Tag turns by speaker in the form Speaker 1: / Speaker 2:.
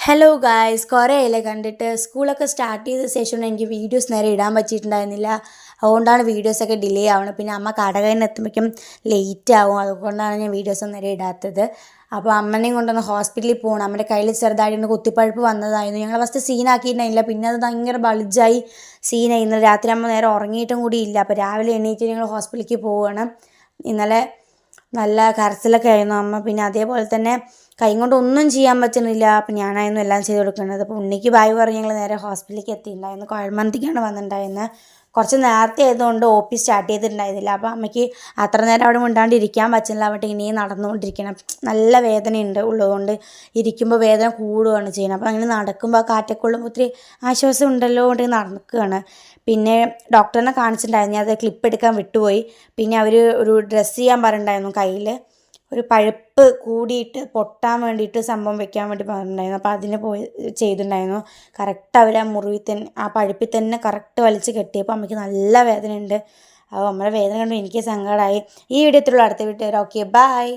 Speaker 1: Hello guys, കുറേ ആയില്ലേ കണ്ടിട്ട്. സ്കൂളൊക്കെ സ്റ്റാർട്ട് ചെയ്ത ശേഷം എനിക്ക് വീഡിയോസ് നേരെ ഇടാൻ പറ്റിയിട്ടുണ്ടായിരുന്നില്ല. അതുകൊണ്ടാണ് വീഡിയോസൊക്കെ ഡിലേ ആവുന്നത്. പിന്നെ അമ്മ കടയിൽ നിന്ന് എത്തുമ്പോഴേക്കും ലേറ്റ് ആവും. അതുകൊണ്ടാണ് ഞാൻ വീഡിയോസ് നേരെ ഇടാത്തത്. അപ്പോൾ അമ്മനെയും കൊണ്ടൊന്ന് ഹോസ്പിറ്റലിൽ പോകണം. അമ്മയുടെ കയ്യിൽ ചെറുതായിട്ട് കുത്തിപ്പഴുപ്പ് വന്നതായിരുന്നു. ഞങ്ങൾ ഫസ്റ്റ് സീനാക്കിയിട്ടുണ്ടായില്ല. പിന്നെ അത് ഭയങ്കര ബൾജായി സീനായി. ഇന്നലെ രാത്രി അമ്മ നേരെ ഉറങ്ങിയിട്ടും കൂടി ഇല്ല. അപ്പോൾ രാവിലെ എണീറ്റ് ഞങ്ങൾ ഹോസ്പിറ്റലിലേക്ക് പോവുകയാണ്. ഇന്നലെ നല്ല കരച്ചിലൊക്കെ ആയിരുന്നു അമ്മ. പിന്നെ അതേപോലെ തന്നെ കൈ കൊണ്ട് ഒന്നും ചെയ്യാൻ പറ്റുന്നില്ല. അപ്പം ഞാനായിരുന്നു എല്ലാം ചെയ്ത് കൊടുക്കുന്നത്. അപ്പോൾ ഉണ്ണിക്ക് ബായ് പറഞ്ഞ് ഞങ്ങൾ നേരെ ഹോസ്പിറ്റലിലേക്ക് എത്തിയിട്ടുണ്ടായിരുന്നു. കുഴൽമന്തിക്കാണ് വന്നിട്ടുണ്ടായിരുന്നത്. കുറച്ച് നേരത്തെ ആയതുകൊണ്ട് OP സ്റ്റാർട്ട് ചെയ്തിട്ടുണ്ടായിരുന്നില്ല. അപ്പോൾ അമ്മയ്ക്ക് അത്ര നേരം അവിടെ മിണ്ടാണ്ടിരിക്കാൻ പറ്റില്ല. അവിടെ ഇനിയും നടന്നുകൊണ്ടിരിക്കണം. നല്ല വേദനയുണ്ട് ഉള്ളതുകൊണ്ട് ഇരിക്കുമ്പോൾ വേദന കൂടുകയാണ് ചെയ്യുന്നത്. അപ്പോൾ അങ്ങനെ നടക്കുമ്പോൾ ആ കാറ്റൊക്കെ കൊള്ളുമ്പോൾ ഒത്തിരി ആശ്വാസം ഉണ്ടല്ലോ കൊണ്ട് നടക്കുകയാണ്. പിന്നെ ഡോക്ടറിനെ കാണിച്ചിട്ടുണ്ടായിരുന്നു. അത് ക്ലിപ്പ് എടുക്കാൻ വിട്ടുപോയി. പിന്നെ അവർ ഒരു ഡ്രസ്സ് ചെയ്യാൻ പറഞ്ഞിട്ടുണ്ടായിരുന്നു. കയ്യിൽ ഒരു പഴുപ്പ് കൂടിയിട്ട് പൊട്ടാൻ വേണ്ടിയിട്ട് സംഭവം വെക്കാൻ വേണ്ടി പറഞ്ഞിട്ടുണ്ടായിരുന്നു. അപ്പോൾ അതിന് പോയി ചെയ്തിട്ടുണ്ടായിരുന്നു. കറക്റ്റ് അവർ ആ മുറിവിൽ തന്നെ ആ പഴുപ്പിൽ തന്നെ കറക്റ്റ് വലിച്ച് കെട്ടിയപ്പോൾ അമ്മയ്ക്ക് നല്ല വേദനയുണ്ട്. അപ്പോൾ നമ്മുടെ വേദന കണ്ട് എനിക്ക് സങ്കടമായി. ഈ വീഡിയോ ഇത്രയുള്ളൂ. അടുത്ത വീഡിയോ. Okay, by.